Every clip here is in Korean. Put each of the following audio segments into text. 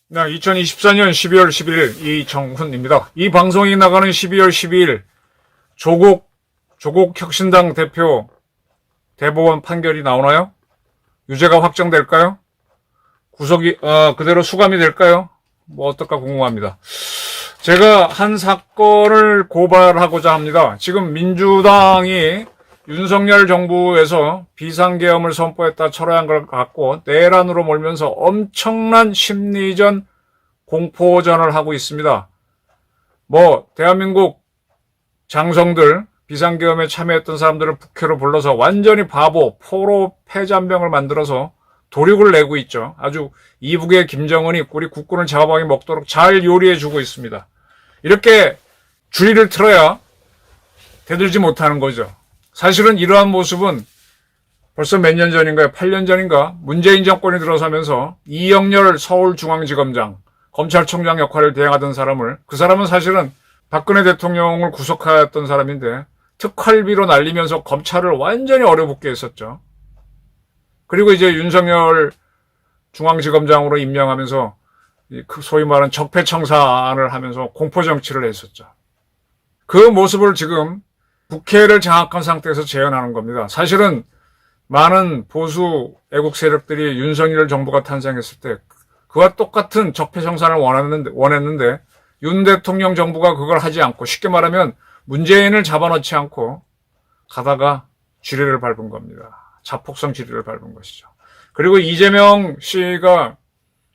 네, 2024년 12월 11일 이정훈입니다. 이 방송이 나가는 12월 12일 조국 혁신당 대표 대법원 판결이 나오나요? 유죄가 확정될까요? 구속이 그대로 수감이 될까요? 뭐 어떨까 궁금합니다. 제가 한 사건을 고발하고자 합니다. 지금 민주당이 윤석열 정부에서 비상계엄을 선포했다 철회한 걸 갖고 내란으로 몰면서 엄청난 심리전, 공포전을 하고 있습니다. 대한민국 장성들, 비상계엄에 참여했던 사람들을 국회로 불러서 완전히 바보, 포로, 패잔병을 만들어서 도륙을 내고 있죠. 아주 이북의 김정은이 우리 국군을 잡아먹이 먹도록 잘 요리해주고 있습니다. 이렇게 주의를 틀어야 대들지 못하는 거죠. 사실은 이러한 모습은 벌써 몇 년 전인가요? 8년 전인가? 문재인 정권이 들어서면서 이영렬 서울중앙지검장, 검찰총장 역할을 대행하던 사람을, 그 사람은 사실은 박근혜 대통령을 구속하였던 사람인데 특활비로 날리면서 검찰을 완전히 어려붙게 했었죠. 그리고 이제 윤석열 중앙지검장으로 임명하면서 소위 말하는 적폐청산을 하면서 공포정치를 했었죠. 그 모습을 지금 국회를 장악한 상태에서 재현하는 겁니다. 사실은 많은 보수 애국 세력들이 윤석열 정부가 탄생했을 때 그와 똑같은 적폐청산을 원했는데 윤 대통령 정부가 그걸 하지 않고, 쉽게 말하면 문재인을 잡아넣지 않고 가다가 지뢰를 밟은 겁니다. 자폭성 지뢰를 밟은 것이죠. 그리고 이재명 씨가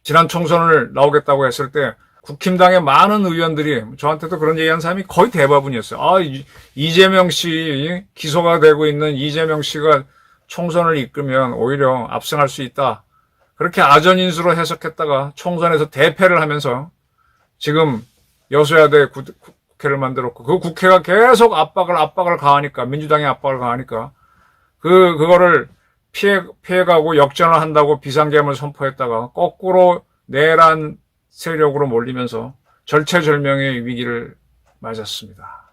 지난 총선을 나오겠다고 했을 때 국힘당의 많은 의원들이, 저한테도 그런 얘기한 사람이 거의 대부분이었어요. 이재명 씨, 기소가 되고 있는 이재명 씨가 총선을 이끌면 오히려 압승할 수 있다. 그렇게 아전인수로 해석했다가 총선에서 대패를 하면서 지금 여소야대 국회를 만들었고, 그 국회가 계속 압박을 가하니까, 민주당이 압박을 가하니까 그거를 피해가고 역전을 한다고 비상계엄을 선포했다가 거꾸로 내란 세력으로 몰리면서 절체절명의 위기를 맞았습니다.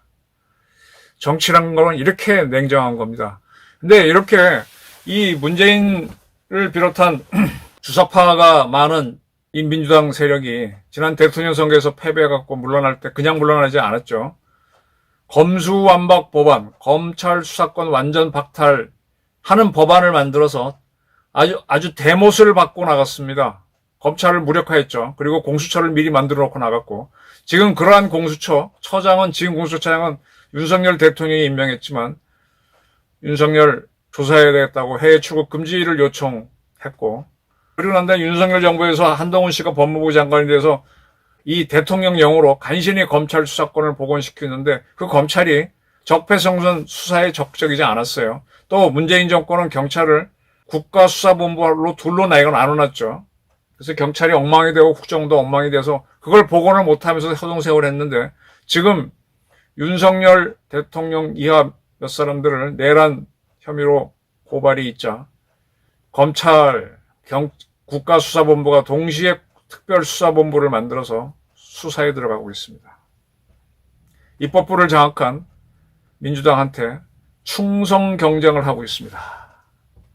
정치란 건 이렇게 냉정한 겁니다. 근데 이렇게 이 문재인을 비롯한 주사파가 많은 이 민주당 세력이 지난 대통령 선거에서 패배해갖고 물러날 때 그냥 물러나지 않았죠. 검수완박 법안, 검찰 수사권 완전 박탈 하는 법안을 만들어서 아주 대못을 받고 나갔습니다. 검찰을 무력화했죠. 그리고 공수처를 미리 만들어 놓고 나갔고, 지금 그러한 처장은 지금 공수처장은 윤석열 대통령이 임명했지만 윤석열 조사해야 되겠다고 해외 출국 금지를 요청했고, 그리고 난 다음에 윤석열 정부에서 한동훈 씨가 법무부 장관이 돼서 이 대통령령으로 간신히 검찰 수사권을 복원시키는데 그 검찰이 적폐청산 수사에 적극적이지 않았어요. 또 문재인 정권은 경찰을 국가수사본부로 둘로 나눠놨죠. 그래서 경찰이 엉망이 되고 국정도 엉망이 돼서 그걸 복원을 못하면서 허송세월 했는데, 지금 윤석열 대통령 이하 몇 사람들을 내란 혐의로 고발이 있자 검찰, 국가수사본부가 동시에 특별수사본부를 만들어서 수사에 들어가고 있습니다. 입법부를 장악한 민주당한테 충성 경쟁을 하고 있습니다.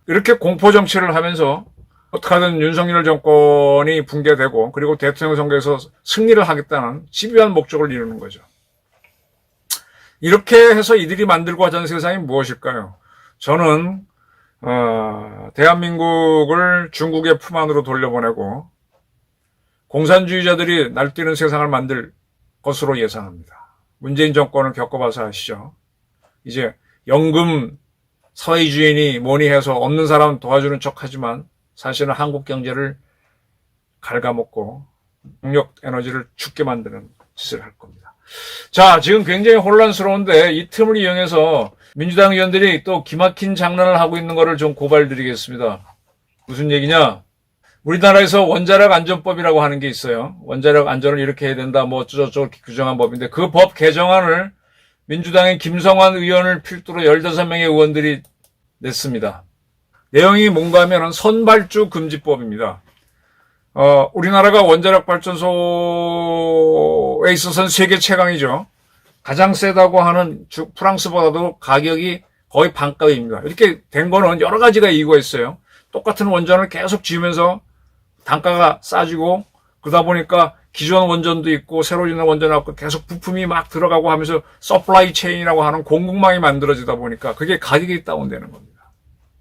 이렇게 공포정치를 하면서 어떻게든 윤석열 정권이 붕괴되고 그리고 대통령 선거에서 승리를 하겠다는 집요한 목적을 이루는 거죠. 이렇게 해서 이들이 만들고 하자는 세상이 무엇일까요? 저는 대한민국을 중국의 품 안으로 돌려보내고 공산주의자들이 날뛰는 세상을 만들 것으로 예상합니다. 문재인 정권을 겪어봐서 아시죠? 이제 연금 사회주의니 뭐니 해서 없는 사람 도와주는 척하지만 사실은 한국 경제를 갉아먹고 동력 에너지를 죽게 만드는 짓을 할 겁니다. 자, 지금 굉장히 혼란스러운데 이 틈을 이용해서 민주당 의원들이 또 기막힌 장난을 하고 있는 거를 좀 고발드리겠습니다. 무슨 얘기냐? 우리나라에서 원자력 안전법이라고 하는 게 있어요. 원자력 안전을 이렇게 해야 된다, 뭐 어쩌고저쩌고 규정한 법인데 그 법 개정안을 민주당의 김성환 의원을 필두로 15명의 의원들이 냈습니다. 내용이 뭔가 하면은 선발주 금지법입니다. 우리나라가 원자력 발전소에 있어서는 세계 최강이죠. 가장 세다고 하는 프랑스보다도 가격이 거의 반값입니다. 이렇게 된 거는 여러 가지가 이유가 있어요. 똑같은 원전을 계속 지으면서 단가가 싸지고 그러다 보니까 기존 원전도 있고 새로 짓는 원전하고 계속 부품이 막 들어가고 하면서 서플라이 체인이라고 하는 공급망이 만들어지다 보니까 그게 가격이 다운되는 겁니다.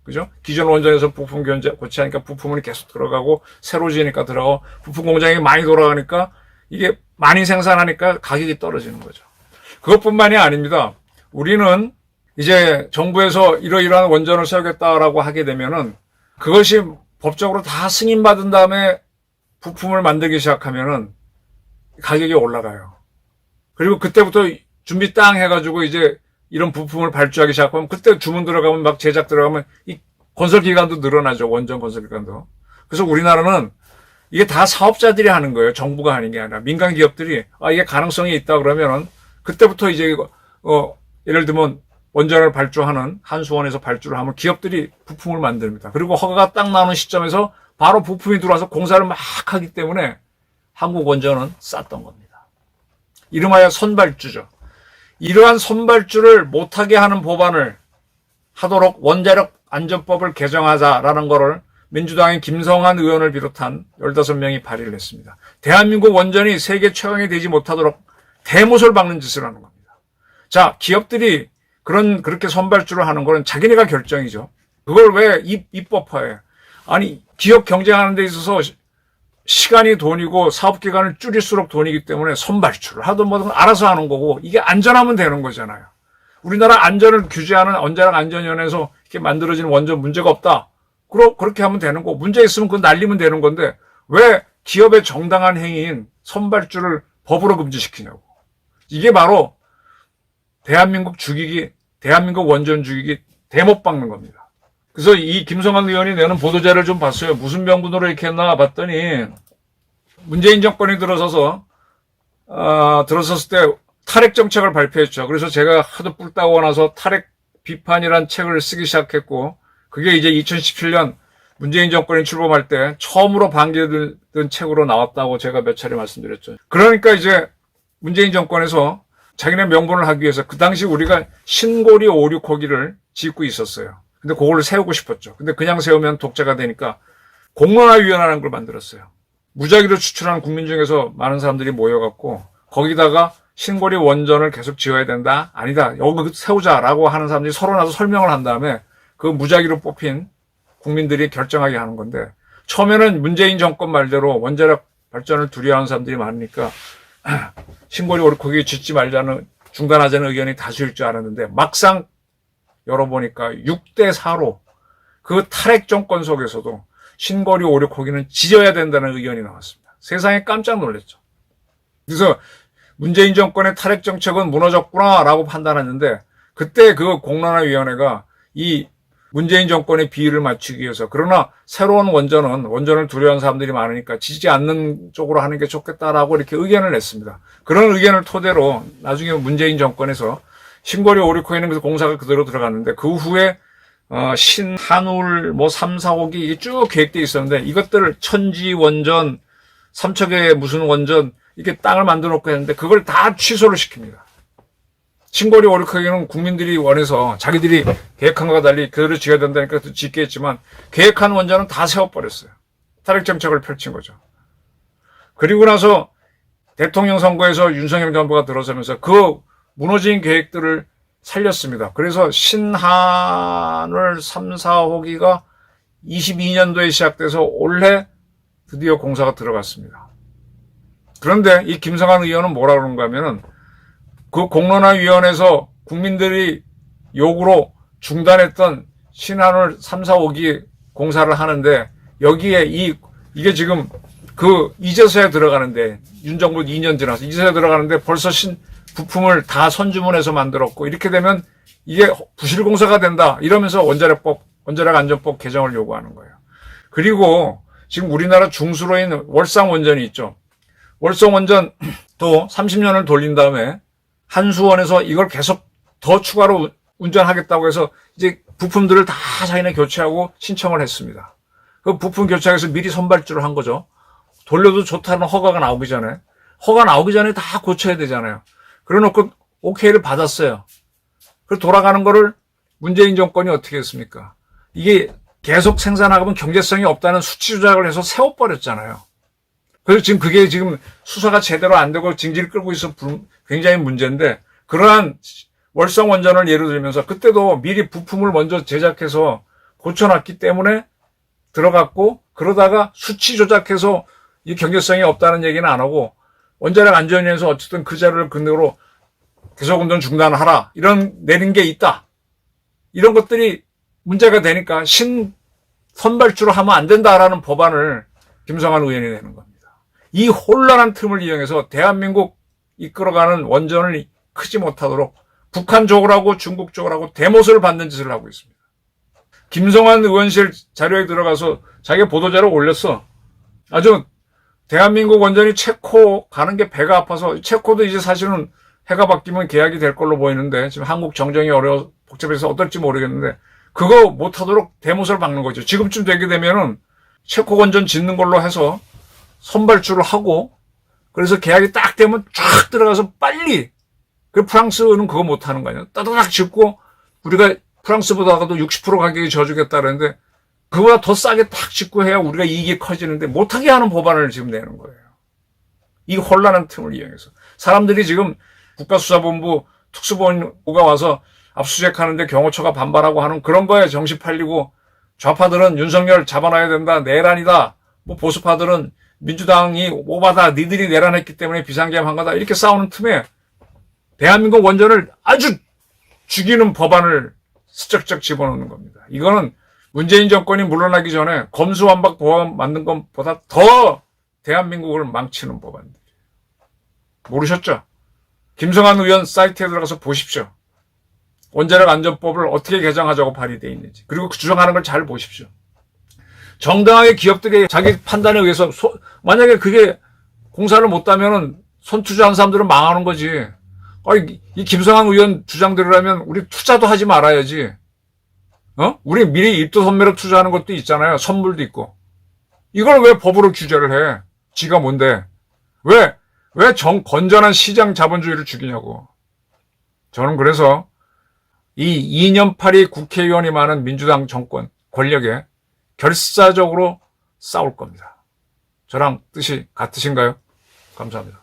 그죠? 기존 원전에서 부품 교체하니까 부품이 계속 들어가고 새로 지으니까 들어가고 부품 공장이 많이 돌아가니까 이게 많이 생산하니까 가격이 떨어지는 거죠. 그것뿐만이 아닙니다. 우리는 이제 정부에서 이러이러한 원전을 세우겠다라고 하게 되면은 그것이 법적으로 다 승인받은 다음에 부품을 만들기 시작하면은 가격이 올라가요. 그리고 그때부터 준비 땅 해가지고 이제 이런 부품을 발주하기 시작하면 그때 주문 들어가면 막 제작 들어가면 이 건설 기간도 늘어나죠. 원전 건설 기간도. 그래서 우리나라는 이게 다 사업자들이 하는 거예요. 정부가 하는 게 아니라 민간 기업들이 이게 가능성이 있다 그러면은 그때부터 이제 예를 들면 원전을 발주하는 한수원에서 발주를 하면 기업들이 부품을 만듭니다. 그리고 허가가 딱 나오는 시점에서 바로 부품이 들어와서 공사를 막 하기 때문에 한국 원전은 쌌던 겁니다. 이름하여 선발주죠. 이러한 선발주를 못하게 하는 법안을 하도록 원자력 안전법을 개정하자라는 거를 민주당의 김성한 의원을 비롯한 15명이 발의를 했습니다. 대한민국 원전이 세계 최강이 되지 못하도록 대못을 박는 짓을 하는 겁니다. 자, 기업들이 그렇게 선발주를 하는 거는 자기네가 결정이죠. 그걸 왜 입법화해? 아니, 기업 경쟁하는 데 있어서 시간이 돈이고 사업기간을 줄일수록 돈이기 때문에 선발주를 하든 뭐든 알아서 하는 거고 이게 안전하면 되는 거잖아요. 우리나라 안전을 규제하는 원자력 안전위원회에서 이렇게 만들어진 원전 문제가 없다. 그렇게 하면 되는 거고 문제 있으면 그거 날리면 되는 건데 왜 기업의 정당한 행위인 선발주를 법으로 금지시키냐고. 이게 바로 대한민국 원전 죽이기 대못 박는 겁니다. 그래서 이 김성한 의원이 내는 보도자를 좀 봤어요. 무슨 명분으로 이렇게 했나 봤더니 문재인 정권이 들어섰을 때 탈핵 정책을 발표했죠. 그래서 제가 하도 뿔 따고 나서 탈핵 비판이란 책을 쓰기 시작했고 그게 이제 2017년 문재인 정권이 출범할 때 처음으로 반기던 책으로 나왔다고 제가 몇 차례 말씀드렸죠. 그러니까 이제 문재인 정권에서 자기네 명분을 하기 위해서 그 당시 우리가 신고리 5,6호기를 짓고 있었어요. 근데 그걸 세우고 싶었죠. 근데 그냥 세우면 독재가 되니까 공론화위원회라는 걸 만들었어요. 무작위로 추출하는 국민 중에서 많은 사람들이 모여갖고 거기다가 신고리 원전을 계속 지어야 된다? 아니다. 여기 세우자라고 하는 사람들이 서로 나서 설명을 한 다음에 그 무작위로 뽑힌 국민들이 결정하게 하는 건데 처음에는 문재인 정권 말대로 원자력 발전을 두려워하는 사람들이 많으니까 신고리 오르코기 짓지 말자는 중단하자는 의견이 다수일 줄 알았는데 막상 열어보니까 6대4로 그 탈핵 정권 속에서도 신거리 오륙호기는 지어야 된다는 의견이 나왔습니다. 세상에 깜짝 놀랐죠. 그래서 문재인 정권의 탈핵 정책은 무너졌구나라고 판단했는데 그때 그 공론화위원회가 이 문재인 정권의 비위를 맞추기 위해서 그러나 새로운 원전을 두려워하는 사람들이 많으니까 지지 않는 쪽으로 하는 게 좋겠다라고 이렇게 의견을 냈습니다. 그런 의견을 토대로 나중에 문재인 정권에서 신고리 오리코에는 공사가 그대로 들어갔는데 그 후에 신한울 3, 4호기 쭉 계획돼 있었는데 이것들을 천지 원전, 삼척의 무슨 원전 이렇게 땅을 만들어 놓고 했는데 그걸 다 취소를 시킵니다. 신고리 오리코에는 국민들이 원해서 자기들이 계획한 것과 달리 그대로 지어야 된다니까 짓게 했지만 계획한 원전은 다 세워버렸어요. 탈핵 정책을 펼친 거죠. 그리고 나서 대통령 선거에서 윤석열 정부가 들어서면서 그 무너진 계획들을 살렸습니다. 그래서 신한울 3, 4호기가 22년도에 시작돼서 올해 드디어 공사가 들어갔습니다. 그런데 이 김성한 의원은 뭐라 그러는가 하면은 그 공론화위원회에서 국민들이 요구로 중단했던 신한울 3, 4호기 공사를 하는데 여기에 이게 지금 이제서야 들어가는데 윤 정부 2년 지나서 이제서야 들어가는데 벌써 부품을 다 선주문해서 만들었고 이렇게 되면 이게 부실공사가 된다 이러면서 원자력 안전법 개정을 요구하는 거예요. 그리고 지금 우리나라 중수로 있는 월성 원전이 있죠. 월성 원전도 30년을 돌린 다음에 한수원에서 이걸 계속 더 추가로 운전하겠다고 해서 이제 부품들을 다 자기네 교체하고 신청을 했습니다. 그 부품 교체해서 미리 선발주를 한 거죠. 돌려도 좋다는 허가가 나오기 전에 다 고쳐야 되잖아요. 그래놓고 오케이를 받았어요. 그 돌아가는 거를 문재인 정권이 어떻게 했습니까? 이게 계속 생산하면 경제성이 없다는 수치 조작을 해서 세워버렸잖아요. 그래서 지금 그게 지금 수사가 제대로 안 되고 징질 끌고 있어 굉장히 문제인데, 그러한 월성 원전을 예로 들면서 그때도 미리 부품을 먼저 제작해서 고쳐놨기 때문에 들어갔고, 그러다가 수치 조작해서 이 경제성이 없다는 얘기는 안 하고 원자력 안전위원회에서 어쨌든 그 자료를 근거로 계속운전 중단하라 이런 내린 게 있다. 이런 것들이 문제가 되니까 선발주로 하면 안 된다라는 법안을 김성환 의원이 내는 겁니다. 이 혼란한 틈을 이용해서 대한민국 이끌어가는 원전을 크지 못하도록 북한 쪽으로 하고 중국 쪽으로 하고 대모습을 받는 짓을 하고 있습니다. 김성환 의원실 자료에 들어가서 자기 보도자료 올렸어. 아주 대한민국 원전이 체코 가는 게 배가 아파서, 체코도 이제 사실은 해가 바뀌면 계약이 될 걸로 보이는데 지금 한국 정정이 어려워 복잡해서 어떨지 모르겠는데 그거 못하도록 대못을 박는 거죠. 지금쯤 되게 되면은 체코 원전 짓는 걸로 해서 선발주를 하고, 그래서 계약이 딱 되면 쫙 들어가서 빨리, 그 프랑스는 그거 못하는 거 아니야. 따다닥 짓고 우리가 프랑스보다도 60% 가격이 져주겠다 그랬는데 그거보다 더 싸게 딱 짓고 해야 우리가 이익이 커지는데 못하게 하는 법안을 지금 내는 거예요. 이 혼란한 틈을 이용해서 사람들이 지금 국가수사본부 특수본부가 와서 압수수색하는데 경호처가 반발하고 하는 그런 거에 정신 팔리고, 좌파들은 윤석열 잡아놔야 된다, 내란이다, 뭐 보수파들은 민주당이 오바다, 니들이 내란했기 때문에 비상계엄한 거다, 이렇게 싸우는 틈에 대한민국 원전을 아주 죽이는 법안을 슬쩍쩍 집어넣는 겁니다. 이거는 문재인 정권이 물러나기 전에 검수완박 법안 만든 것보다 더 대한민국을 망치는 법안들이에요. 모르셨죠? 김성환 의원 사이트에 들어가서 보십시오. 원자력 안전법을 어떻게 개정하자고 발의되어 있는지. 그리고 그 주장하는 걸 잘 보십시오. 정당하게 기업들이 자기 판단에 의해서 만약에 그게 공사를 못하면은 손투자한 사람들은 망하는 거지. 이 김성환 의원 주장대로라면 우리 투자도 하지 말아야지. 우리 미리 입도선매로 투자하는 것도 있잖아요. 선물도 있고. 이걸 왜 법으로 규제를 해? 지가 뭔데? 왜 건전한 시장 자본주의를 죽이냐고. 저는 그래서 이 2년팔이 국회의원이 많은 민주당 정권 권력에 결사적으로 싸울 겁니다. 저랑 뜻이 같으신가요? 감사합니다.